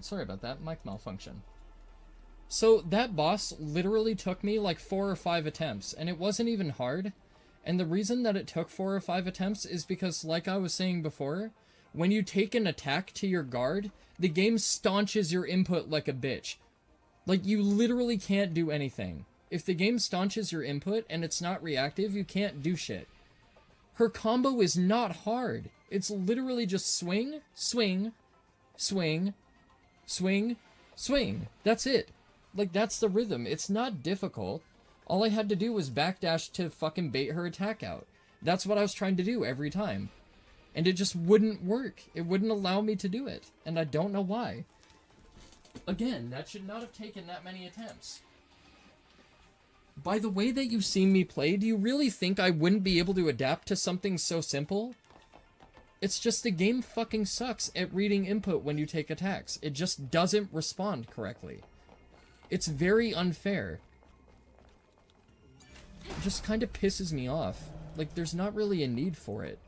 Sorry about that, mic malfunction. So that boss literally took me like 4 or 5 attempts, and it wasn't even hard. And the reason that it took 4 or 5 attempts is because, like I was saying before, when you take an attack to your guard, the game staunches your input like a bitch. Like, you literally can't do anything. If the game staunches your input and it's not reactive, you can't do shit. Her combo is not hard. It's literally just swing, swing, swing, swing, swing. That's it. Like, that's the rhythm. It's not difficult. All I had to do was backdash to fucking bait her attack out. That's what I was trying to do every time. And it just wouldn't work. It wouldn't allow me to do it. And I don't know why. Again, that should not have taken that many attempts. By the way that you've seen me play, do you really think I wouldn't be able to adapt to something so simple? It's just the game fucking sucks at reading input when you take attacks. It just doesn't respond correctly. It's very unfair. It just kind of pisses me off. Like, there's not really a need for it.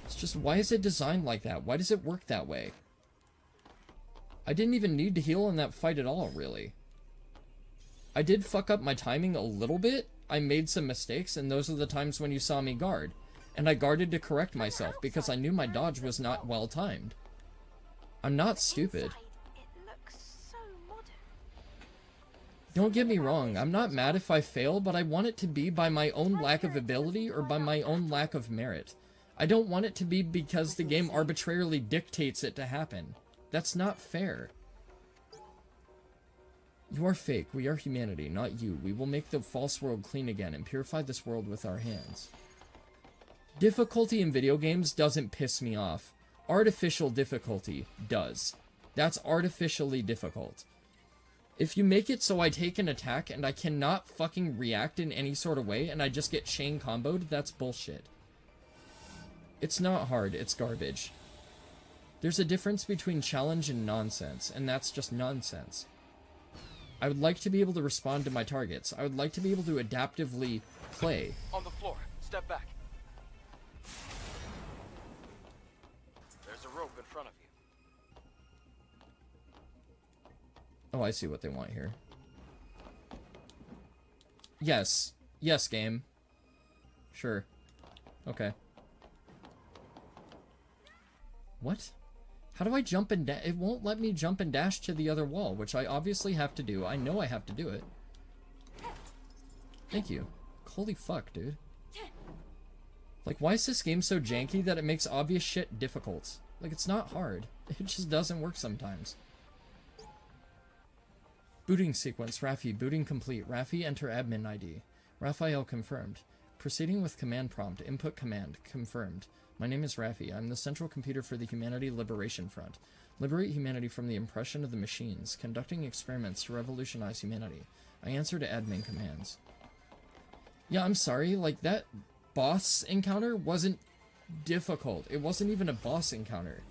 It's just, why is it designed like that? Why does it work that way? I didn't even need to heal in that fight at all, really. I did fuck up my timing a little bit. I made some mistakes, and those are the times when you saw me guard. And I guarded to correct myself, because I knew my dodge was not well timed. I'm not stupid. Don't get me wrong, I'm not mad if I fail, but I want it to be by my own lack of ability or by my own lack of merit. I don't want it to be because the game arbitrarily dictates it to happen. That's not fair. You are fake. We are humanity, not you. We will make the false world clean again and purify this world with our hands. Difficulty in video games doesn't piss me off. Artificial difficulty does. That's artificially difficult. If you make it so I take an attack and I cannot fucking react in any sort of way and I just get chain comboed, that's bullshit. It's not hard, it's garbage. There's a difference between challenge and nonsense, and that's just nonsense. I would like to be able to respond to my targets. I would like to be able to adaptively play. On the floor. Step back. There's a rope in front of you. Oh, I see what they want here. Yes. Yes, game. Sure. Okay. What? How do I jump and dash? It won't let me jump and dash to the other wall, which I obviously have to do. I know I have to do it. Thank you. Holy fuck, dude. Like, why is this game so janky that it makes obvious shit difficult? Like, it's not hard. It just doesn't work sometimes. Booting sequence. Raffi. Booting complete. Raffi, enter admin ID. Raphael confirmed. Proceeding with command prompt. Input command. Confirmed. My name is Raffi. I'm the central computer for the Humanity Liberation Front. Liberate humanity from the oppression of the machines. Conducting experiments to revolutionize humanity. I answer to admin commands. Yeah, I'm sorry. Like, that boss encounter wasn't difficult. It wasn't even a boss encounter.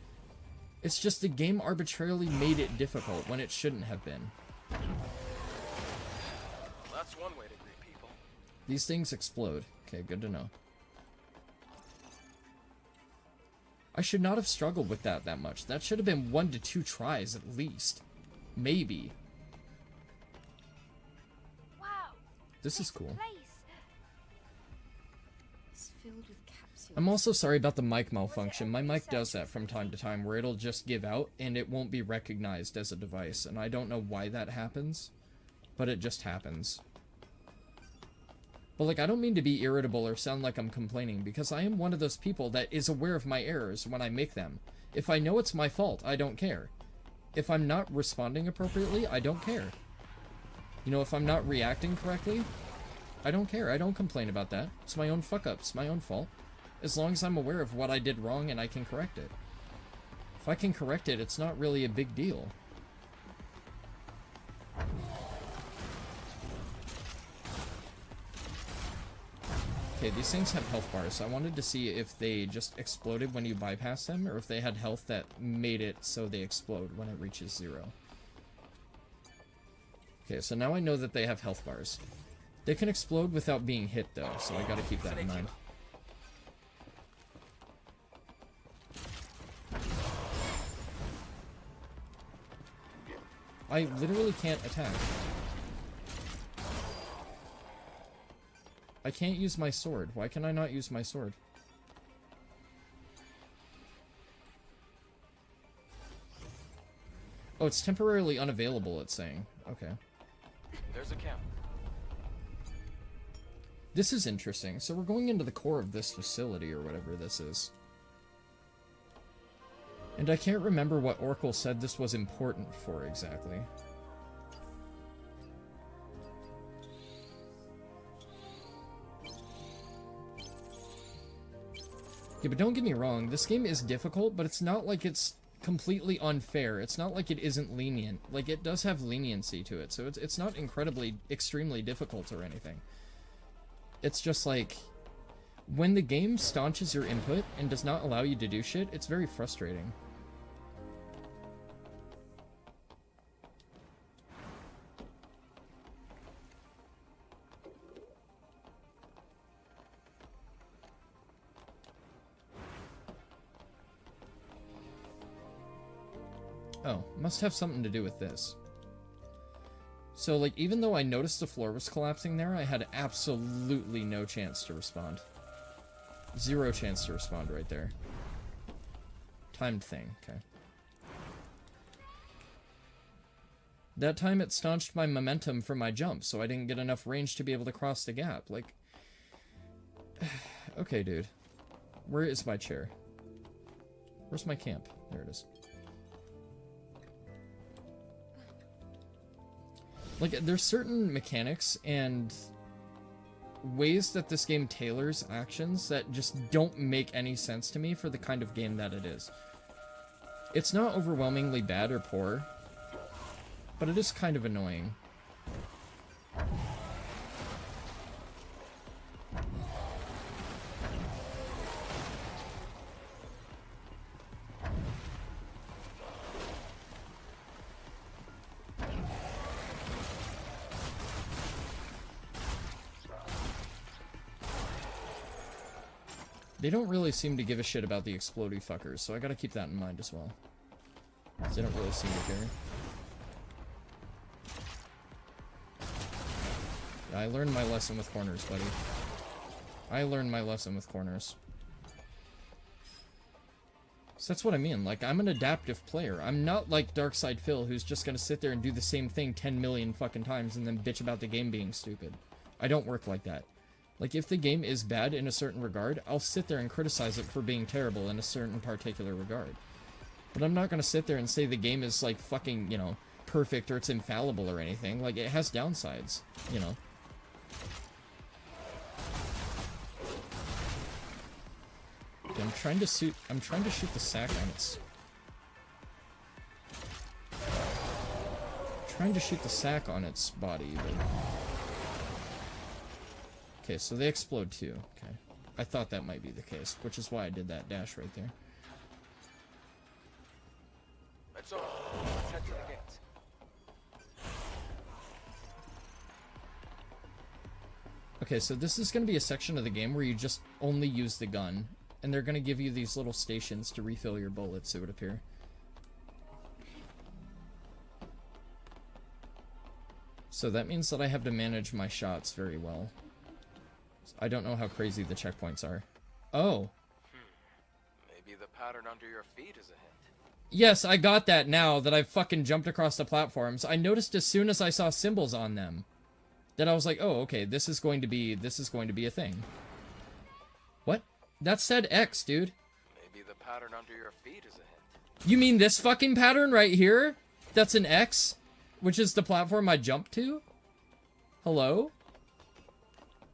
It's just the game arbitrarily made it difficult when it shouldn't have been. That's one way to greet people. These things explode. Okay, good to know. I should not have struggled with that much. That should have been 1 to 2 tries at least. Maybe. Wow. This is cool. It's filled with capsules. I'm also sorry about the mic malfunction. My mic does that from time to time where it'll just give out and it won't be recognized as a device. And I don't know why that happens, but it just happens. But, like, I don't mean to be irritable or sound like I'm complaining, because I am one of those people that is aware of my errors when I make them. If I know it's my fault, I don't care. If I'm not responding appropriately, I don't care. You know, if I'm not reacting correctly, I don't care. I don't complain about that. It's my own fuck-up. It's my own fault. As long as I'm aware of what I did wrong and I can correct it. If I can correct it, it's not really a big deal. Okay, these things have health bars, so I wanted to see if they just exploded when you bypass them, or if they had health that made it so they explode when it reaches 0. Okay, so now I know that they have health bars. They can explode without being hit, though, so I gotta keep that in mind. I literally can't attack. I can't use my sword. Why can I not use my sword? Oh, it's temporarily unavailable, it's saying. Okay. There's a camp. This is interesting. So we're going into the core of this facility, or whatever this is. And I can't remember what Oracle said this was important for exactly. Yeah, but don't get me wrong, this game is difficult, but it's not like it's completely unfair. It's not like it isn't lenient. Like, it does have leniency to it, so it's not extremely difficult or anything. It's just like, when the game staunches your input and does not allow you to do shit, it's very frustrating. Oh, must have something to do with this. So, like, even though I noticed the floor was collapsing there, I had absolutely no chance to respond. Zero chance to respond right there. Timed thing, okay. That time it staunched my momentum for my jump, so I didn't get enough range to be able to cross the gap. Like, okay, dude. Where is my chair? Where's my camp? There it is. Like, there's certain mechanics and ways that this game tailors actions that just don't make any sense to me for the kind of game that it is. It's not overwhelmingly bad or poor, but it is kind of annoying. They don't really seem to give a shit about the explodey fuckers, so I gotta keep that in mind as well. They don't really seem to care. Yeah, I learned my lesson with corners, buddy. I learned my lesson with corners. So that's what I mean, like, I'm an adaptive player. I'm not like Darkside Phil, who's just gonna sit there and do the same thing 10 million fucking times and then bitch about the game being stupid. I don't work like that. Like, if the game is bad in a certain regard, I'll sit there and criticize it for being terrible in a certain particular regard. But I'm not gonna sit there and say the game is, like, fucking, you know, perfect or it's infallible or anything. Like, it has downsides, you know. Okay, I'm trying to shoot the sack on its... Trying to shoot the sack on its body, but... Okay, so they explode too. Okay. I thought that might be the case, which is why I did that dash right there. Let's go. Let's head to the gates. Okay, so this is going to be a section of the game where you just only use the gun, and they're going to give you these little stations to refill your bullets, it would appear. So that means that I have to manage my shots very well. I don't know how crazy the checkpoints are. Oh. Maybe the pattern under your feet is a hint. Yes, I got that now that I've fucking jumped across the platforms. I noticed as soon as I saw symbols on them that I was like, oh, okay, this is going to be a thing. What? That said X, dude. Maybe the pattern under your feet is a hint. You mean this fucking pattern right here? That's an X? Which is the platform I jumped to? Hello?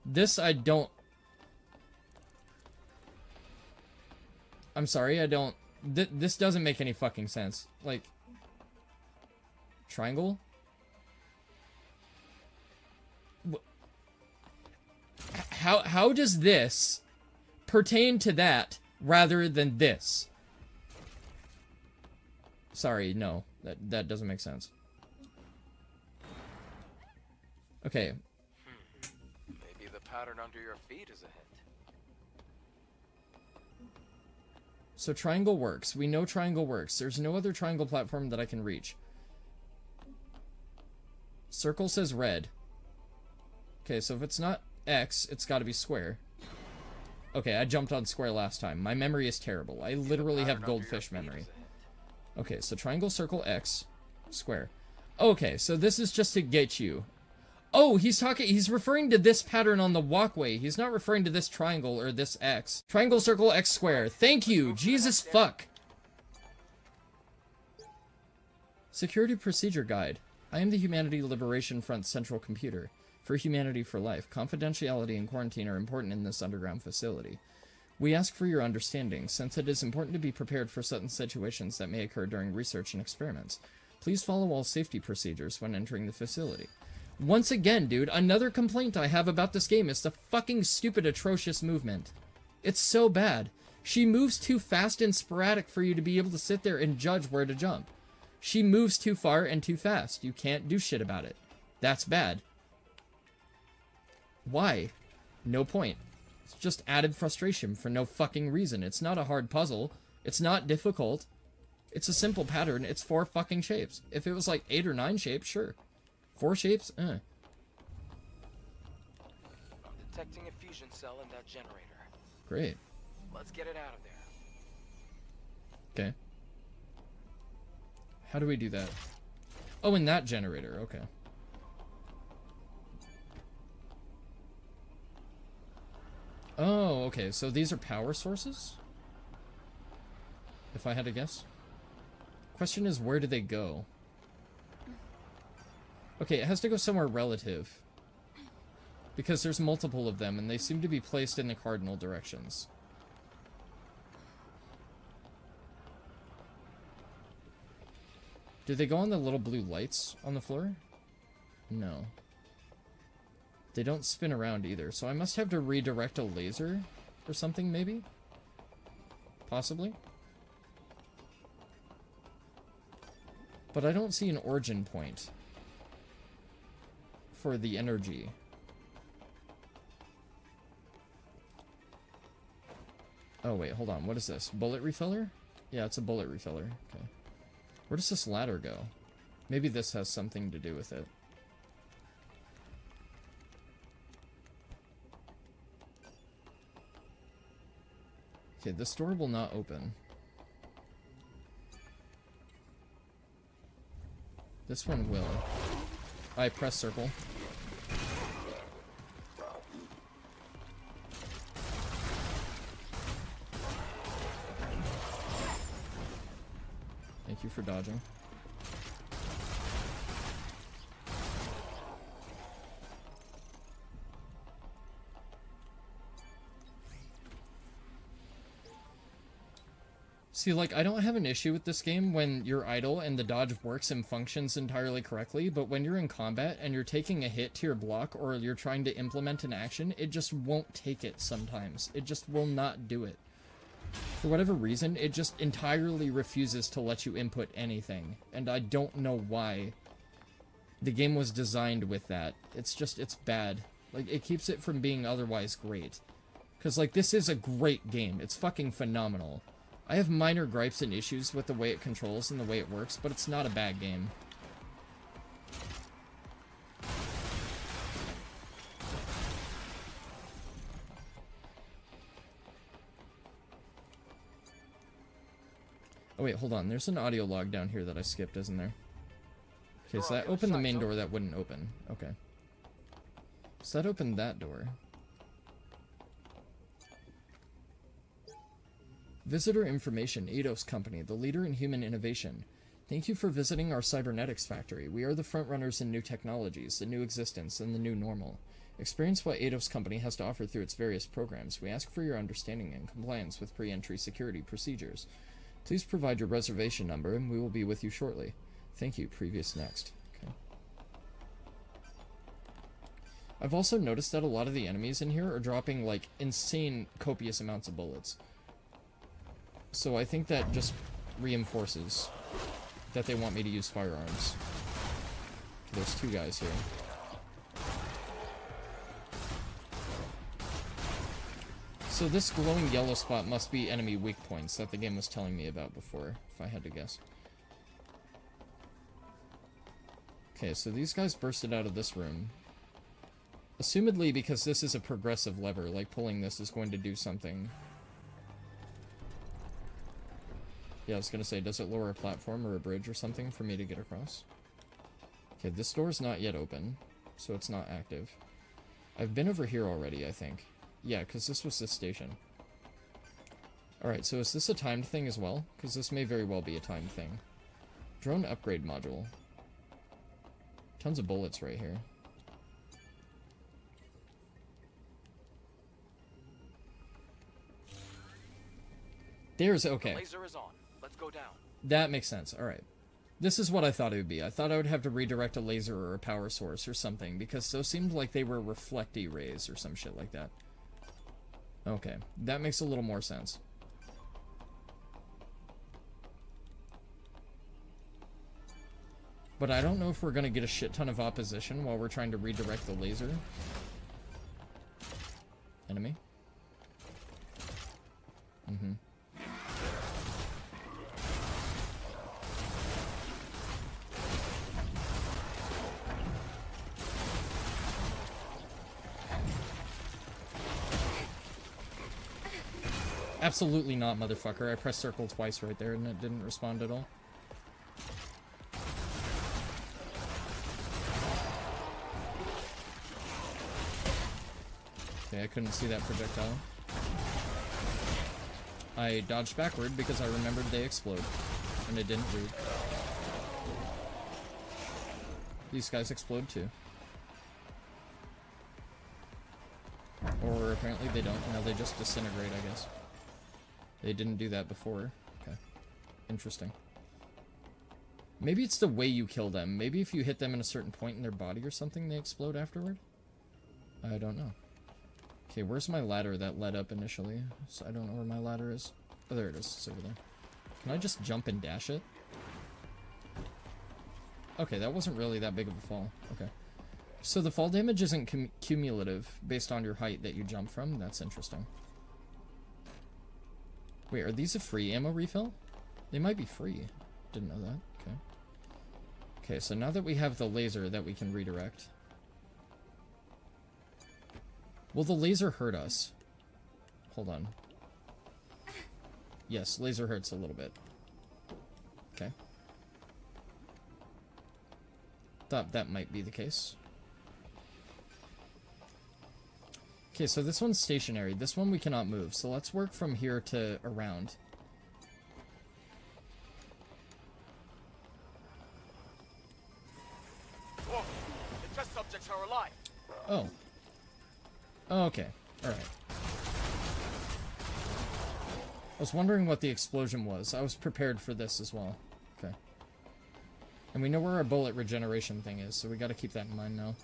This I don't... I'm sorry, I don't... This doesn't make any fucking sense. Like... Triangle? How does this pertain to that rather than this? Sorry, no. That doesn't make sense. Okay. Maybe the pattern under your feet is a hint. So triangle works. We know triangle works. There's no other triangle platform that I can reach. Circle says red. Okay, so if it's not X, it's got to be square. Okay, I jumped on square last time. My memory is terrible. I literally have goldfish memory. Okay, so triangle, circle, X, square. Okay, so this is just to get you. Oh, he's referring to this pattern on the walkway. He's not referring to this triangle or this X. Triangle, circle, X, square. Thank you. Jesus fuck. Security Procedure Guide. I am the Humanity Liberation Front Central Computer. For Humanity for Life, confidentiality and quarantine are important in this underground facility. We ask for your understanding, since it is important to be prepared for certain situations that may occur during research and experiments. Please follow all safety procedures when entering the facility. Once again, dude, another complaint I have about this game is the fucking stupid, atrocious movement. It's so bad. She moves too fast and sporadic for you to be able to sit there and judge where to jump. She moves too far and too fast. You can't do shit about it. That's bad. Why? No point. It's just added frustration for no fucking reason. It's not a hard puzzle. It's not difficult. It's a simple pattern. It's 4 fucking shapes. If it was like 8 or 9 shapes, sure. 4 shapes? I'm detecting a fusion cell in that generator. Great. Let's get it out of there. Okay. How do we do that? Oh, in that generator. Okay. Oh, okay. So these are power sources? If I had to guess. Question is, where do they go? Okay, it has to go somewhere relative. Because there's multiple of them, and they seem to be placed in the cardinal directions. Do they go on the little blue lights on the floor? No. They don't spin around either, so I must have to redirect a laser or something, maybe? Possibly? But I don't see an origin point for the energy. Oh, wait, hold on. What is this? Bullet refiller? Yeah, it's a bullet refiller. Okay. Where does this ladder go? Maybe this has something to do with it. Okay, this door will not open. This one will. I press circle. Thank you for dodging. See, like, I don't have an issue with this game when you're idle and the dodge works and functions entirely correctly, but when you're in combat and you're taking a hit to your block or you're trying to implement an action, it just won't take it sometimes. It just will not do it. For whatever reason, it just entirely refuses to let you input anything, and I don't know why. The game was designed with that. It's just, it's bad. Like, it keeps it from being otherwise great. Because, like, this is a great game. It's fucking phenomenal. I have minor gripes and issues with the way it controls and the way it works, but it's not a bad game. Oh wait, hold on. There's an audio log down here that I skipped, isn't there? Okay, so that opened the main door that wouldn't open. Okay. So that opened that door. Visitor information, Eidos Company, the leader in human innovation. Thank you for visiting our cybernetics factory. We are the frontrunners in new technologies, the new existence, and the new normal. Experience what Eidos Company has to offer through its various programs. We ask for your understanding and compliance with pre-entry security procedures. Please provide your reservation number, and we will be with you shortly. Thank you. Previous next. Okay. I've also noticed that a lot of the enemies in here are dropping, like, insane, copious amounts of bullets. So I think that just reinforces that they want me to use firearms. There's 2 guys here. So this glowing yellow spot must be enemy weak points that the game was telling me about before, if I had to guess. Okay, so these guys bursted out of this room. Assumedly because this is a progressive lever, like pulling this is going to do something. Yeah, I was gonna say, does it lower a platform or a bridge or something for me to get across? Okay, this door's not yet open, so it's not active. I've been over here already, I think. Yeah, because this was the station. Alright, so is this a timed thing as well? Because this may very well be a timed thing. Drone upgrade module. Tons of bullets right here. There's, okay. The laser is on. Let's go down. That makes sense. Alright. This is what I thought it would be. I thought I would have to redirect a laser or a power source or something, because those seemed like they were reflecty rays or some shit like that. Okay. That makes a little more sense. But I don't know if we're gonna get a shit ton of opposition while we're trying to redirect the laser. Enemy? Mm-hmm. Absolutely not, motherfucker. I pressed circle twice right there and it didn't respond at all. Okay, I couldn't see that projectile. I dodged backward because I remembered they explode. And it didn't read. These guys explode too. Or apparently they don't. No, they just disintegrate, I guess. They didn't do that before. Okay. Interesting. Maybe it's the way you kill them. Maybe if you hit them in a certain point in their body or something, they explode afterward? I don't know. Okay, where's my ladder that led up initially? So I don't know where my ladder is. Oh, there it is. It's over there. Can I just jump and dash it? Okay, that wasn't really that big of a fall. Okay. So the fall damage isn't cumulative based on your height that you jump from? That's interesting. Wait, are these a free ammo refill? They might be free. Didn't know that. Okay. Okay, so now that we have the laser that we can redirect. Will the laser hurt us? Hold on. Yes, laser hurts a little bit. Okay. Thought that might be the case. Okay, so this one's stationary. This one we cannot move. So let's work from here to around. Whoa! The test subjects are alive. Oh. Okay. Alright. I was wondering what the explosion was. I was prepared for this as well. Okay. And we know where our bullet regeneration thing is, so we gotta keep that in mind now.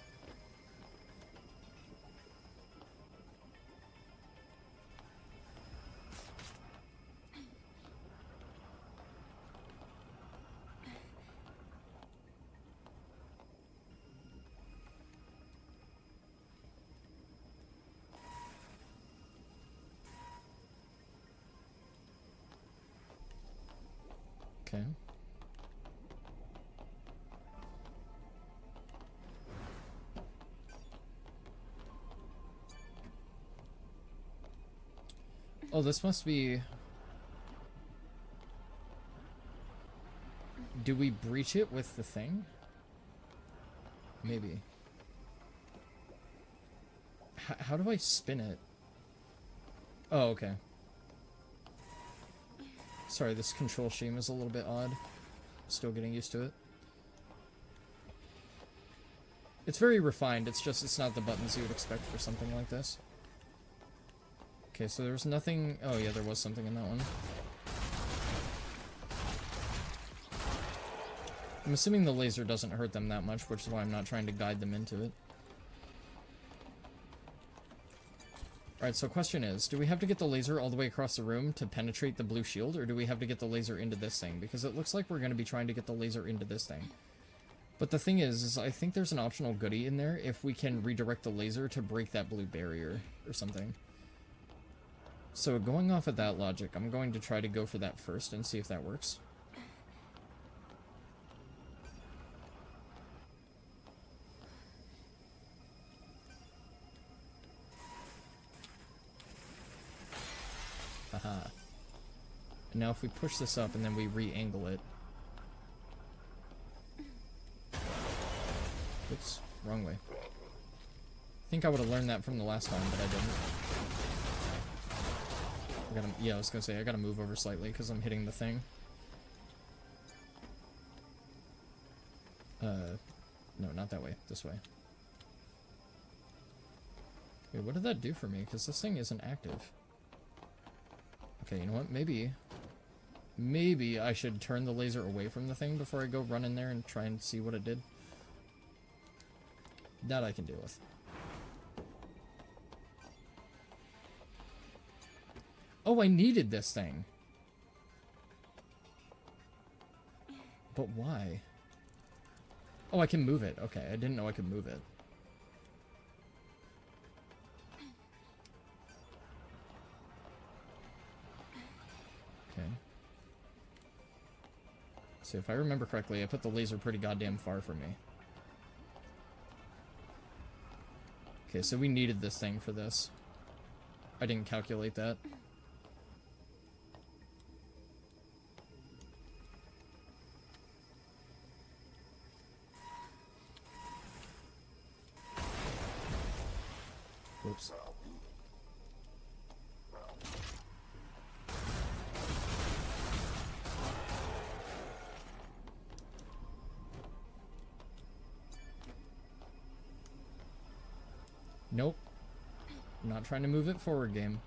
Okay. Oh, this must be... Do we breach it with the thing? Maybe. How do I spin it? Oh, okay. Sorry, this control scheme is a little bit odd. Still getting used to it. It's very refined, it's just, it's not the buttons you would expect for something like this. Okay, so there was nothing... Oh yeah, there was something in that one. I'm assuming the laser doesn't hurt them that much, which is why I'm not trying to guide them into it. Alright, so question is, do we have to get the laser all the way across the room to penetrate the blue shield, or do we have to get the laser into this thing? Because it looks like we're going to be trying to get the laser into this thing. But the thing is I think there's an optional goodie in there if we can redirect the laser to break that blue barrier or something. So going off of that logic, I'm going to try to go for that first and see if that works. Haha. And now if we push this up and then we re-angle it. Oops, wrong way. I think I would have learned that from the last time, but I didn't. Yeah, I was gonna say, I gotta move over slightly because I'm hitting the thing. No, not that way. This way. Wait, what did that do for me? Because this thing isn't active. Okay, you know what? Maybe I should turn the laser away from the thing before I go run in there and try and see what it did. That I can deal with. Oh, I needed this thing. But why? Oh, I can move it. Okay, I didn't know I could move it. Okay. So if I remember correctly, I put the laser pretty goddamn far from me. Okay, so we needed this thing for this. I didn't calculate that. Whoops. Nope. I'm not trying to move it forward, game.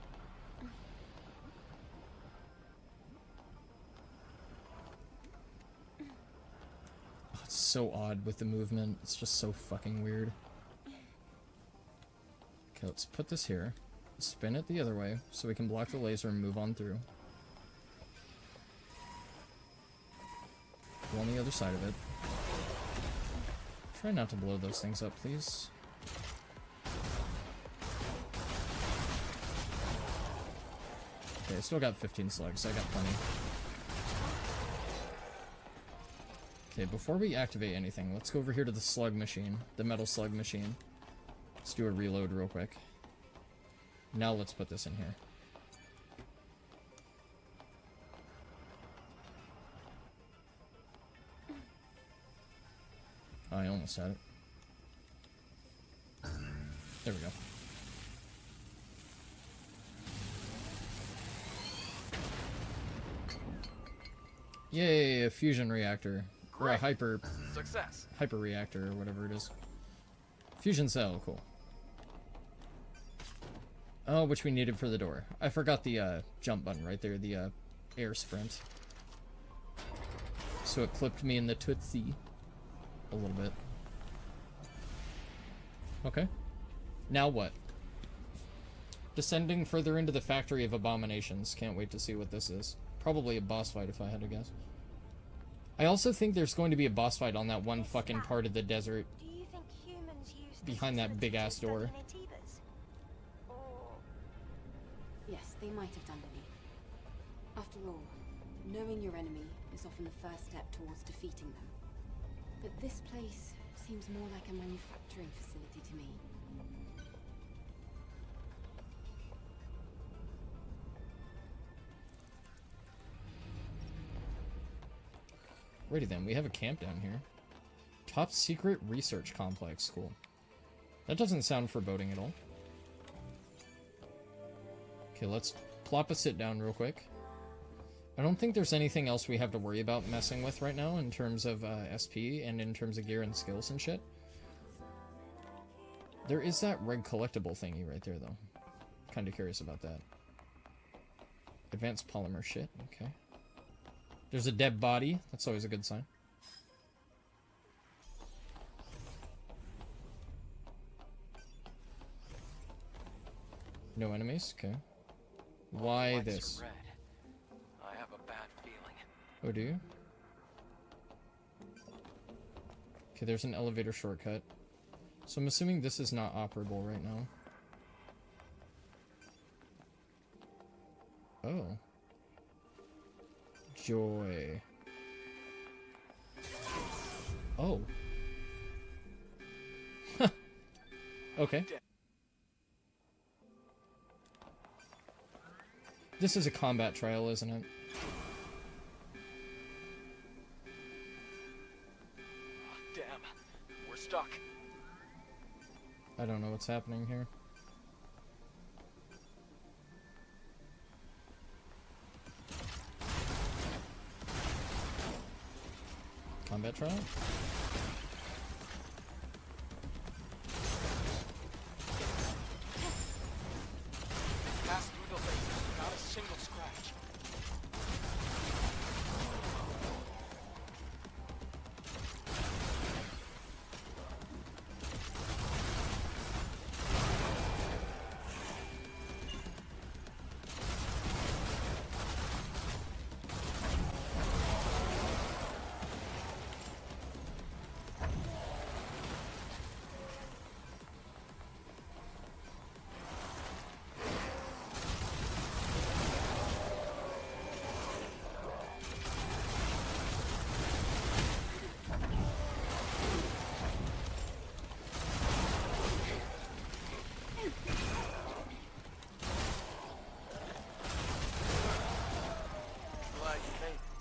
Oh, it's so odd with the movement. It's just so fucking weird. Okay, let's put this here. Spin it the other way so we can block the laser and move on through. Go on the other side of it. Try not to blow those things up, please. Okay, I still got 15 slugs, so I got plenty. Okay, before we activate anything, let's go over here to the slug machine. The metal slug machine. Let's do a reload real quick. Now let's put this in here. Oh, I almost had it. There we go. Yay, a fusion reactor. Or a hyper reactor, or whatever it is. Fusion cell, cool. Oh, which we needed for the door. I forgot the jump button right there, the air sprint. So it clipped me in the tootsie a little bit. Okay. Now what? Descending further into the factory of abominations. Can't wait to see what this is. Probably a boss fight if I had to guess. I also think there's going to be a boss fight on that one fucking part of the desert. Do you think humans use behind that big ass door? Yes, they might have done, Lily. After all, knowing your enemy is often the first step towards defeating them. But this place seems more like a manufacturing facility to me. Righty then, we have a camp down here. Top secret research complex, cool. That doesn't sound foreboding at all. Okay, let's plop a sit down real quick. I don't think there's anything else we have to worry about messing with right now in terms of SP and in terms of gear and skills and shit. There is that red collectible thingy right there, though. Kind of curious about that. Advanced polymer shit, okay. There's a dead body. That's always a good sign. No enemies? Okay. Why this? Red. I have a bad feeling. Oh, do you? Okay, there's an elevator shortcut. So I'm assuming this is not operable right now. Oh. Joy. Oh. Okay. This is a combat trial, isn't it? Damn. We're stuck. I don't know what's happening here. Combat trial? Passed through the laser. Not a single scratch. I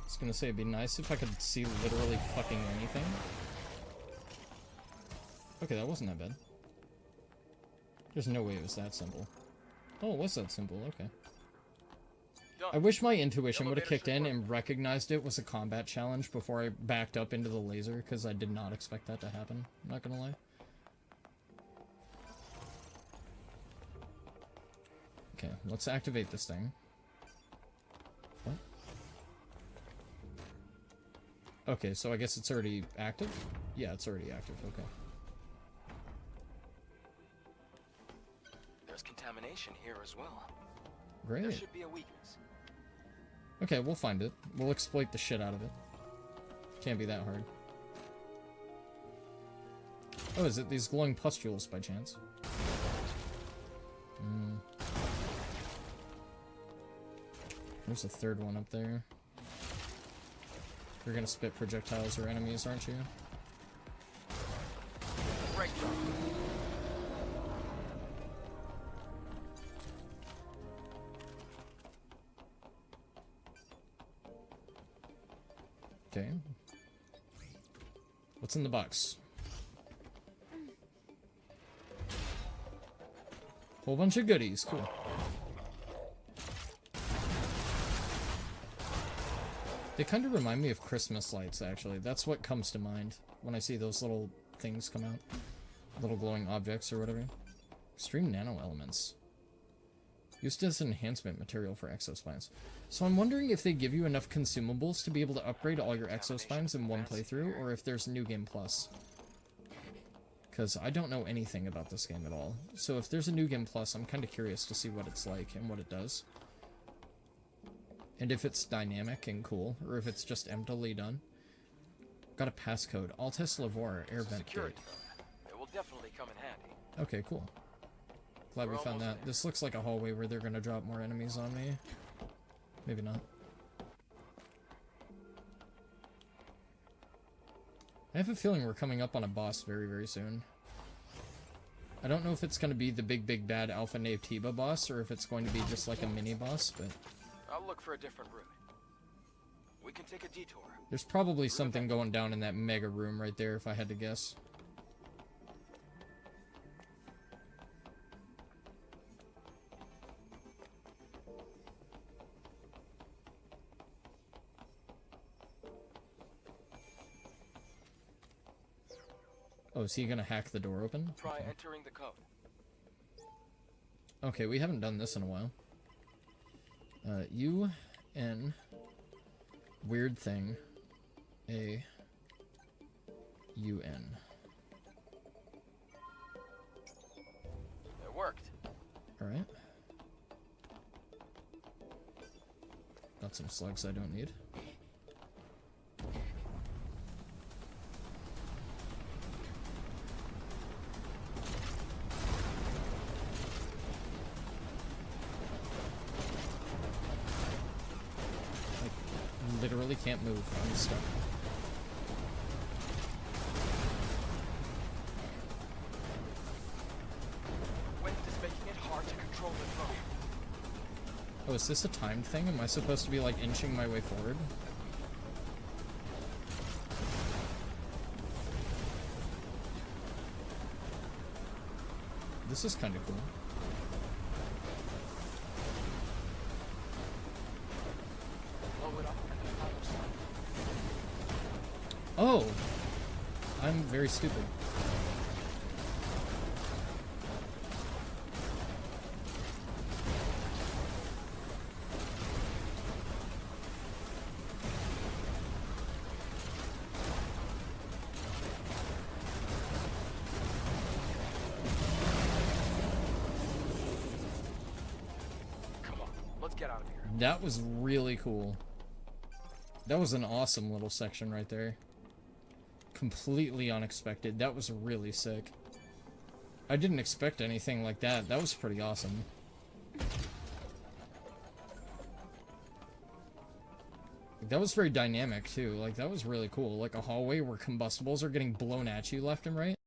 was gonna say it'd be nice if I could see literally fucking anything. Okay, that wasn't that bad. There's no way it was that simple. Oh, it was that simple, okay. I wish my intuition would have kicked in and recognized it was a combat challenge before I backed up into the laser, because I did not expect that to happen. I'm not gonna lie. Okay, let's activate this thing. What? Okay, so I guess it's already active? Yeah, it's already active, okay. There's contamination here as well. Great. There should be a weakness. Okay, we'll find it. We'll exploit the shit out of it. Can't be that hard. Oh, is it these glowing pustules by chance? There's a third one up there. You're gonna spit projectiles or enemies, aren't you? Right. Okay. What's in the box? Whole bunch of goodies. Cool. They kind of remind me of Christmas lights, actually. That's what comes to mind when I see those little things come out. Little glowing objects or whatever. Extreme nano elements. Used as enhancement material for exospines. So I'm wondering if they give you enough consumables to be able to upgrade all your exospines in one playthrough, or if there's New Game Plus. Because I don't know anything about this game at all. So if there's a New Game Plus, I'm kind of curious to see what it's like and what it does. And if it's dynamic and cool, or if it's just emptily done. Got a passcode. Altess Levoire, air vent gate. It will definitely come in handy. Okay, cool. Glad we found that. This looks like a hallway where they're gonna drop more enemies on me. Maybe not. I have a feeling we're coming up on a boss very, very soon. I don't know if it's gonna be the big bad alpha Naytiba boss, or if it's going to be just like a mini boss, but... I'll look for a different route. We can take a detour. There's probably something going down in that mega room right there, if I had to guess. Oh, is he gonna hack the door open? Try Okay. entering the code. Okay, we haven't done this in a while. UN weird thing A UN. It worked. Alright. Got some slugs I don't need. Literally can't move. I'm stuck. Wind is making it hard to control the drone. Oh, is this a timed thing? Am I supposed to be, like, inching my way forward? This is kind of cool. Blow it up and then fire some. Oh! I'm very stupid. Come on, let's get out of here. That was really cool. That was an awesome little section right there. Completely unexpected. That was really sick. I didn't expect anything like that. That was pretty awesome. That was very dynamic too. Like, that was really cool. Like a hallway where combustibles are getting blown at you left and right.